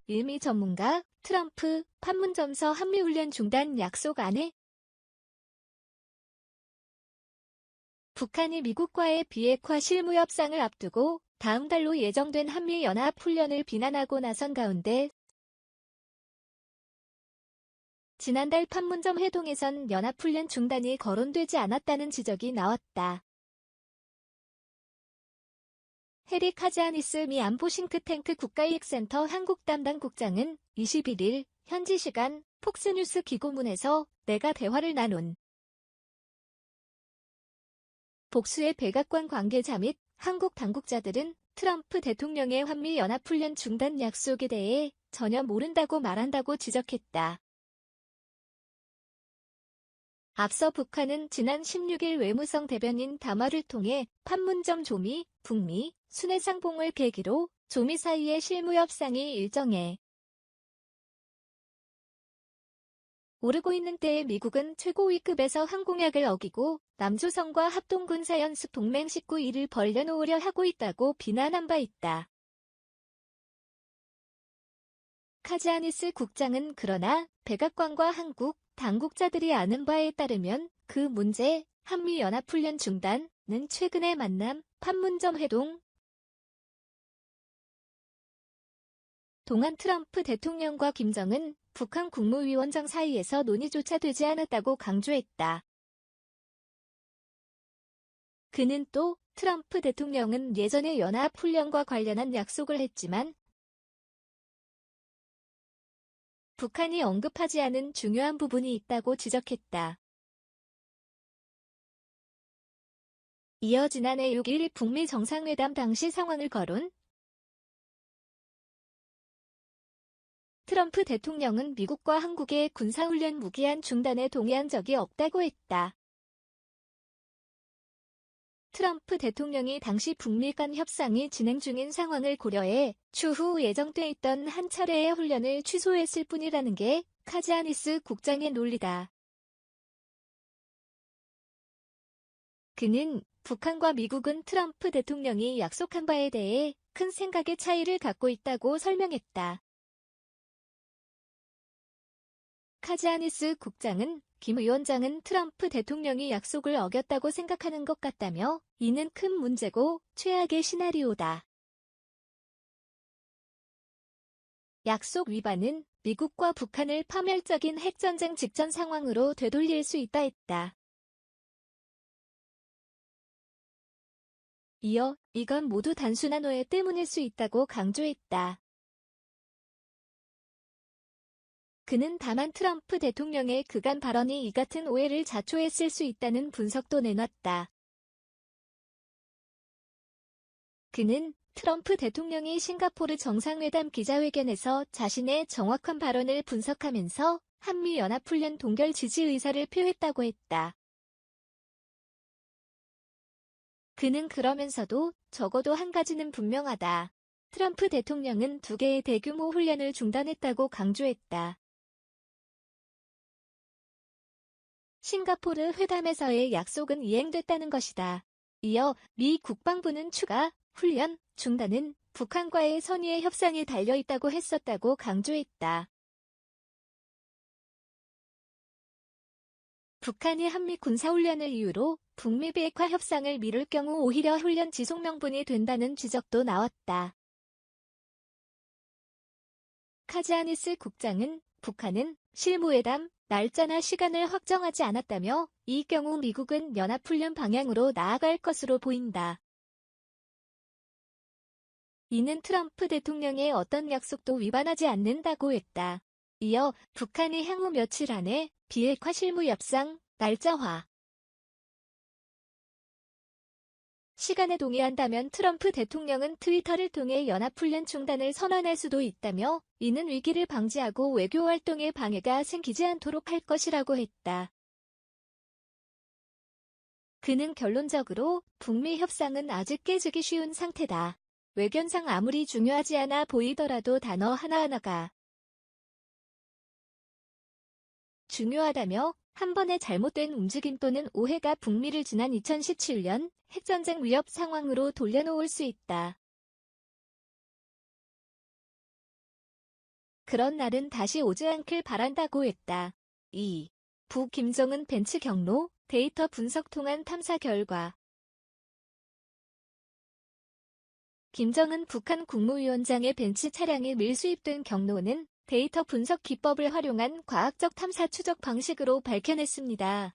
일미 전문가, 트럼프, 판문점서 한미훈련 중단 약속 안 해? 북한이 미국과의 비핵화 실무 협상을 앞두고 다음 달로 예정된 한미연합훈련을 비난하고 나선 가운데 지난달 판문점 회동에선 연합훈련 중단이 거론되지 않았다는 지적이 나왔다. 해리 카지아니스 미 안보 싱크탱크 국가이익센터 한국 담당 국장은 21일 현지 시간 폭스뉴스 기고문에서 내가 대화를 나눈 복수의 백악관 관계자 및 한국 당국자들은 트럼프 대통령의 한미연합훈련 중단 약속에 대해 전혀 모른다고 말한다고 지적했다. 앞서 북한은 지난 16일 외무성 대변인 담화를 통해 판문점 조미, 북미, 순회상봉을 계기로 조미 사이의 실무협상이 일정해 오르고 있는 때에 미국은 최고위급에서 항공약을 어기고 남조선과 합동군사연습 동맹 19일을 벌려놓으려 하고 있다고 비난한 바 있다. 카지아니스 국장은 그러나 백악관과 한국 당국자들이 아는 바에 따르면 그 문제, 한미연합훈련 중단은 최근의 만남, 판문점 회동 동안 트럼프 대통령과 김정은 북한 국무위원장 사이에서 논의조차 되지 않았다고 강조했다. 그는 또 트럼프 대통령은 예전에 연합훈련과 관련한 약속을 했지만 북한이 언급하지 않은 중요한 부분이 있다고 지적했다. 이어 지난해 6일 북미 정상회담 당시 상황을 거론 트럼프 대통령은 미국과 한국의 군사훈련 무기한 중단에 동의한 적이 없다고 했다. 트럼프 대통령이 당시 북미 간 협상이 진행 중인 상황을 고려해 추후 예정돼 있던 한 차례의 훈련을 취소했을 뿐이라는 게 카지아니스 국장의 논리다. 그는 북한과 미국은 트럼프 대통령이 약속한 바에 대해 큰 생각의 차이를 갖고 있다고 설명했다. 카지아니스 국장은 김 위원장은 트럼프 대통령이 약속을 어겼다고 생각하는 것 같다며 이는 큰 문제고 최악의 시나리오다. 약속 위반은 미국과 북한을 파멸적인 핵전쟁 직전 상황으로 되돌릴 수 있다 했다. 이어 이건 모두 단순한 오해 때문일 수 있다고 강조했다. 그는 다만 트럼프 대통령의 그간 발언이 이 같은 오해를 자초했을 수 있다는 분석도 내놨다. 그는 트럼프 대통령이 싱가포르 정상회담 기자회견에서 자신의 정확한 발언을 분석하면서 한미연합훈련 동결 지지 의사를 표했다고 했다. 그는 그러면서도 적어도 한 가지는 분명하다. 트럼프 대통령은 2개의 대규모 훈련을 중단했다고 강조했다. 싱가포르 회담에서의 약속은 이행됐다는 것이다. 이어 미 국방부는 추가 훈련 중단은 북한과의 선의의 협상에 달려있다고 했었다고 강조했다. 북한이 한미 군사훈련을 이유로 북미 비핵화 협상을 미룰 경우 오히려 훈련 지속 명분이 된다는 지적도 나왔다. 카지아니스 국장은 북한은 실무회담 날짜나 시간을 확정하지 않았다며 이 경우 미국은 연합훈련 방향으로 나아갈 것으로 보인다. 이는 트럼프 대통령의 어떤 약속도 위반하지 않는다고 했다. 이어 북한이 향후 며칠 안에 비핵화 실무 협상 날짜화 시간에 동의한다면 트럼프 대통령은 트위터를 통해 연합훈련 중단을 선언할 수도 있다며 이는 위기를 방지하고 외교활동에 방해가 생기지 않도록 할 것이라고 했다. 그는 결론적으로 북미 협상은 아직 깨지기 쉬운 상태다. 외견상 아무리 중요하지 않아 보이더라도 단어 하나하나가 중요하다며 한 번의 잘못된 움직임 또는 오해가 북미를 지난 2017년 핵전쟁 위협 상황으로 돌려놓을 수 있다. 그런 날은 다시 오지 않길 바란다고 했다. 2. 북 김정은 벤츠 경로, 데이터 분석 통한 탐사 결과. 김정은 북한 국무위원장의 벤츠 차량이 밀수입된 경로는 데이터 분석 기법을 활용한 과학적 탐사 추적 방식으로 밝혀냈습니다.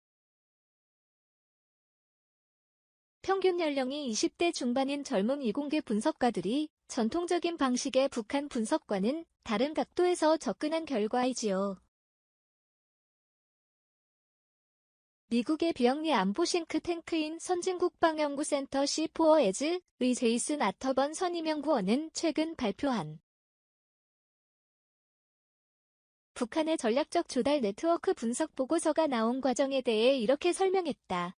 평균 연령이 20대 중반인 젊은 이공계 분석가들이 전통적인 방식의 북한 분석과는 다른 각도에서 접근한 결과이지요. 미국의 비영리 안보 싱크탱크인 선진국방연구센터 C4S의 제이슨 아터번 선임연구원은 최근 발표한 북한의 전략적 조달 네트워크 분석 보고서가 나온 과정에 대해 이렇게 설명했다.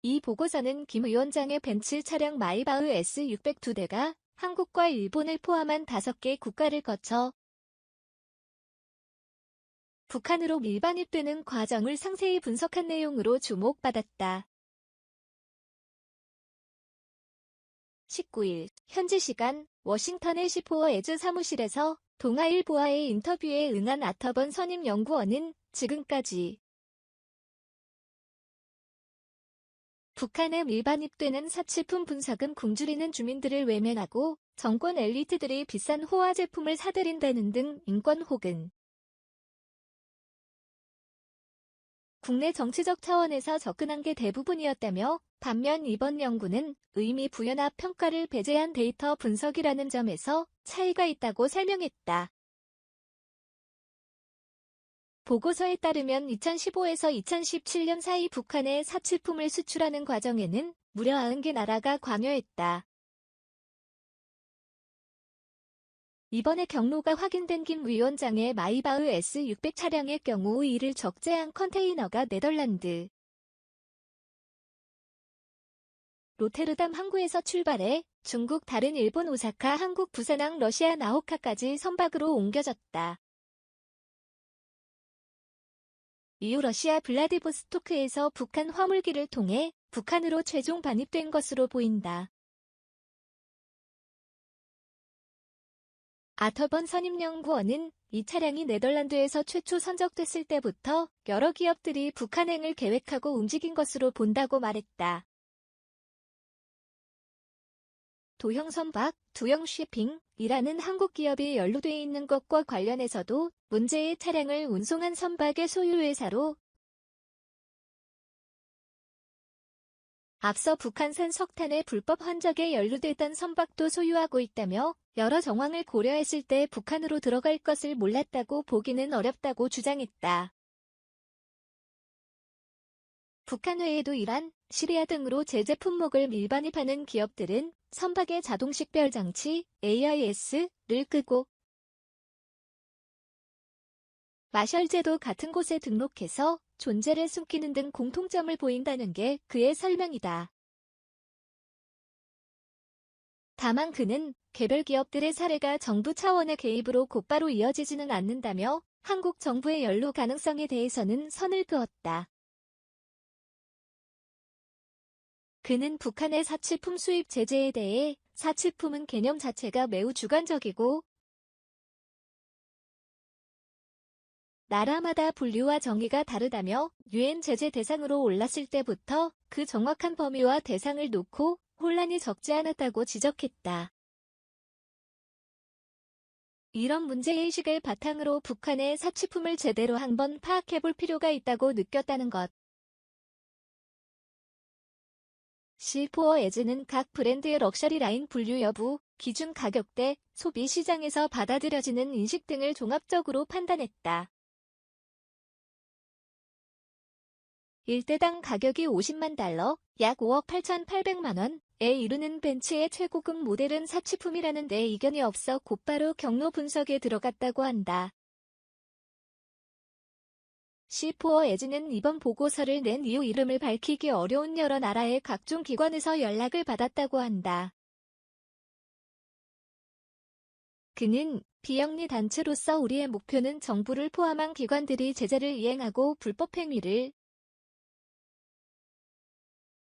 이 보고서는 김 위원장의 벤츠 차량 마이바흐 S600 2대가 한국과 일본을 포함한 5개 국가를 거쳐 북한으로 밀반입되는 과정을 상세히 분석한 내용으로 주목받았다. 19일 현지 시간 워싱턴의 C4S 사무실에서 동아일보와의 인터뷰에 응한 아터번 선임 연구원은 지금까지 북한에 밀반입되는 사치품 분석은 굶주리는 주민들을 외면하고 정권 엘리트들이 비싼 호화 제품을 사들인다는 등 인권 혹은 국내 정치적 차원에서 접근한 게 대부분이었다며 반면 이번 연구는 의미 부여나 평가를 배제한 데이터 분석이라는 점에서 차이가 있다고 설명했다. 보고서에 따르면 2015에서 2017년 사이 북한에 사치품을 수출하는 과정에는 무려 90개 나라가 관여했다. 이번에 경로가 확인된 김 위원장의 마이바흐 S600 차량의 경우 이를 적재한 컨테이너가 네덜란드 로테르담 항구에서 출발해 중국 다른 일본 오사카, 한국 부산항, 러시아 나호카까지 선박으로 옮겨졌다. 이후 러시아 블라디보스토크에서 북한 화물기를 통해 북한으로 최종 반입된 것으로 보인다. 아터번 선임연구원은 이 차량이 네덜란드에서 최초 선적됐을 때부터 여러 기업들이 북한행을 계획하고 움직인 것으로 본다고 말했다. 도형선박, 두영쉬핑이라는 한국 기업이 연루돼 있는 것과 관련해서도 문제의 차량을 운송한 선박의 소유회사로 앞서 북한산 석탄의 불법 환적에 연루됐던 선박도 소유하고 있다며 여러 정황을 고려했을 때 북한으로 들어갈 것을 몰랐다고 보기는 어렵다고 주장했다. 북한 외에도 이란, 시리아 등으로 제재 품목을 밀반입하는 기업들은 선박의 자동 식별 장치 AIS를 끄고 마셜제도 같은 곳에 등록해서 존재를 숨기는 등 공통점을 보인다는 게 그의 설명이다. 다만 그는 개별 기업들의 사례가 정부 차원의 개입으로 곧바로 이어지지는 않는다며 한국 정부의 연루 가능성에 대해서는 선을 그었다. 그는 북한의 사치품 수입 제재에 대해 사치품은 개념 자체가 매우 주관적이고 나라마다 분류와 정의가 다르다며 유엔 제재 대상으로 올랐을 때부터 그 정확한 범위와 대상을 놓고 혼란이 적지 않았다고 지적했다. 이런 문제의식을 바탕으로 북한의 사치품을 제대로 한번 파악해볼 필요가 있다고 느꼈다는 것. C4S는 각 브랜드의 럭셔리 라인 분류 여부, 기준 가격대, 소비 시장에서 받아들여지는 인식 등을 종합적으로 판단했다. 1대당 가격이 50만 달러, 약 5억 8,800만 원에 이르는 벤츠의 최고급 모델은 사치품이라는 데 이견이 없어 곧바로 경로 분석에 들어갔다고 한다. C4S는 이번 보고서를 낸 이후 이름을 밝히기 어려운 여러 나라의 각종 기관에서 연락을 받았다고 한다. 그는 비영리 단체로서 우리의 목표는 정부를 포함한 기관들이 제재를 이행하고 불법 행위를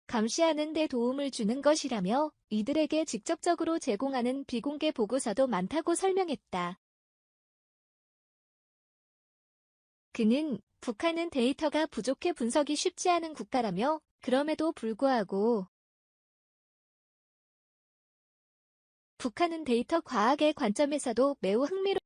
감시하는 데 도움을 주는 것이라며 이들에게 직접적으로 제공하는 비공개 보고서도 많다고 설명했다. 그는 북한은 데이터가 부족해 분석이 쉽지 않은 국가라며 그럼에도 불구하고 북한은 데이터 과학의 관점에서도 매우 흥미로운